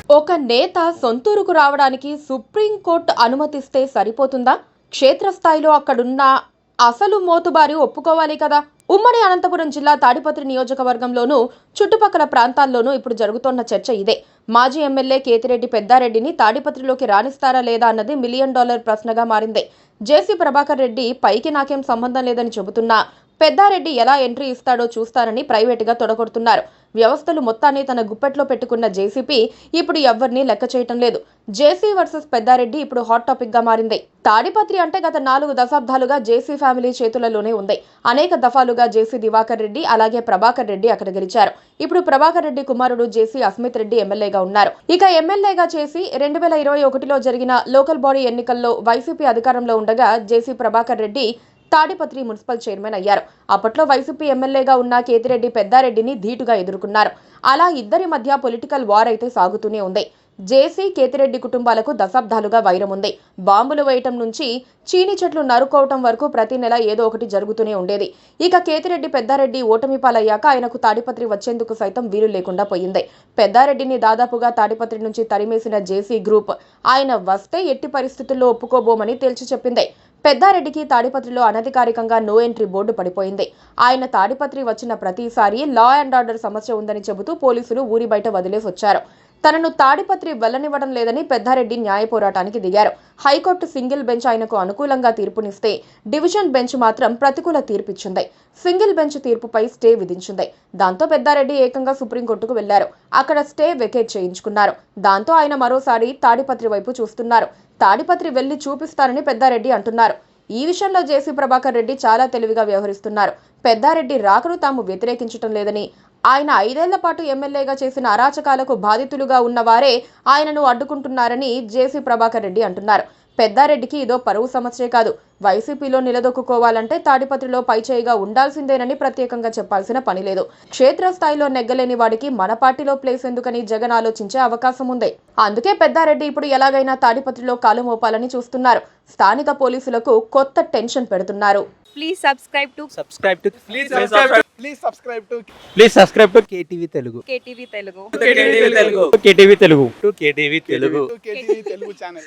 ఒక నేత సొంతూరుకు రావడానికి సుప్రీంకోర్టు అనుమతిస్తే సరిపోతుందా? క్షేత్రస్థాయిలో అక్కడున్న అసలు మోతుబారి ఒప్పుకోవాలి కదా. ఉమ్మడి అనంతపురం జిల్లా తాడిపత్రి నియోజకవర్గంలోనూ చుట్టుపక్కల ప్రాంతాల్లోనూ ఇప్పుడు జరుగుతోన్న చర్చ ఇదే. మాజీ ఎమ్మెల్యే కేతిరెడ్డి పెద్దారెడ్డిని తాడిపత్రిలోకి రాణిస్తారా లేదా అన్నది $1 మిలియన్ ప్రశ్నగా మారింది. జేసీ ప్రభాకర్ రెడ్డి పైకి నాకేం సంబంధం లేదని చెబుతున్నా పెద్దారెడ్డి ఎలా ఎంట్రీ ఇస్తాడో చూస్తానని ప్రైవేటుగా తొడగొడుతున్నారు. వ్యవస్థలు మొత్తాన్ని తన గుప్పెట్లో పెట్టుకున్న జేసీపీ ఇప్పుడు ఎవ్వరినీ లెక్క చేయటం లేదు. జేసీ వర్సెస్ పెద్దారెడ్డి ఇప్పుడు హాట్ టాపిక్ గా మారింది. తాడిపత్రి అంటే గత 4 దశాబ్దాలుగా జేసీ ఫ్యామిలీ చేతులలోనే ఉంది. అనేక దఫాలుగా జేసీ దివాకర్ రెడ్డి అలాగే ప్రభాకర్ రెడ్డి అక్కడ గెలిచారు. ఇప్పుడు ప్రభాకర్ రెడ్డి కుమారుడు జేసీ అస్మిత్ రెడ్డి ఎమ్మెల్యేగా ఉన్నారు. ఇక ఎమ్మెల్యేగా చేసి 2021లో జరిగిన లోకల్ బాడీ ఎన్నికల్లో వైసీపీ అధికారంలో ఉండగా జేసీ ప్రభాకర్ రెడ్డి తాడిపత్రి మున్సిపల్ చైర్మన్ అయ్యారు. అప్పట్లో వైసీపీ ఎమ్మెల్యేగా ఉన్న కేతిరెడ్డి పెద్దారెడ్డిని ధీటుగా ఎదుర్కొన్నారు. అలా ఇద్దరి మధ్య పొలిటికల్ వార్ అయితే సాగుతూనే ఉంది. జేసీ కేతిరెడ్డి కుటుంబాలకు దశాబ్దాలుగా వైరం ఉంది. బాంబులు వేయటం నుంచి చీని చెట్లు నరుకోవటం వరకు ప్రతి నెల ఏదో ఒకటి జరుగుతూనే ఉండేది. ఇక కేతిరెడ్డి పెద్దారెడ్డి ఓటమి పాలయ్యాక ఆయనకు తాడిపత్రి వచ్చేందుకు సైతం వీలు లేకుండా పోయింది. పెద్దారెడ్డిని దాదాపుగా తాడిపత్రి నుంచి తరిమేసిన జేసీ గ్రూప్ ఆయన వస్తే ఎట్టి పరిస్థితుల్లో ఒప్పుకోబోమని తేల్చి చెప్పింది. పెద్దారెడ్డికి తాడిపత్రిలో అనధికారికంగా నో ఎంట్రీ బోర్డు పడిపోయింది. ఆయన తాడిపత్రి వచ్చిన ప్రతిసారి లా అండ్ ఆర్డర్ సమస్య ఉందని చెబుతూ పోలీసులు ఊరి బయట వదిలేసి వచ్చారు. తనను తాడిపత్రి వెళ్లనివ్వడం లేదని పెద్దారెడ్డి న్యాయ పోరాటానికి దిగారు. హైకోర్టు సింగిల్ బెంచ్ ఆయనకు అనుకూలంగా తీర్పునిస్తే డివిజన్ బెంచ్ మాత్రం ప్రతికూల తీర్పిచ్చింది. సింగిల్ బెంచ్ తీర్పుపై స్టే విధించింది. దాంతో పెద్దారెడ్డి ఏకంగా సుప్రీంకోర్టుకు వెళ్లారు. అక్కడ స్టే వెకేట్ చేయించుకున్నారు. దాంతో ఆయన మరోసారి తాడిపత్రి వైపు చూస్తున్నారు. తాడిపత్రి వెళ్లి చూపిస్తారని పెద్దారెడ్డి అంటున్నారు. ఈ విషయంలో జేసీ ప్రభాకర్ రెడ్డి చాలా తెలివిగా వ్యవహరిస్తున్నారు. పెద్దారెడ్డి రాకను తాము వ్యతిరేకించటం లేదని, ఆయన 5 ఏళ్ల పాటు ఎమ్మెల్యేగా చేసిన అరాచకాలకు బాధితులుగా ఉన్నవారే ఆయనను అడ్డుకుంటున్నారని జేసీ ప్రభాకర్ రెడ్డి అంటున్నారు. పెద్దారెడ్డికి ఇదో పరువు సమస్యే కాదు, వైసీపీలో నిలదొక్కుకోవాలంటే తాడిపత్రిలో పైచేయిగా ఉండాల్సిందేనని ప్రత్యేకంగా చెప్పాల్సిన పని లేదు. క్షేత్రస్థాయిలో నెగ్గలేని వాడికి మన పార్టీలో ప్లేస్ ఎందుకని జగన్ ఆలోచించే అవకాశం ఉంది. అందుకే పెద్దారెడ్డి ఇప్పుడు ఎలాగైనా తాడిపత్రిలో కాలు మోపాలని చూస్తున్నారు. స్థానిక పోలీసులకు కొత్త టెన్షన్ పెడుతున్నారు. Please subscribe to KTV Telugu. KTV Telugu. KTV Telugu channel.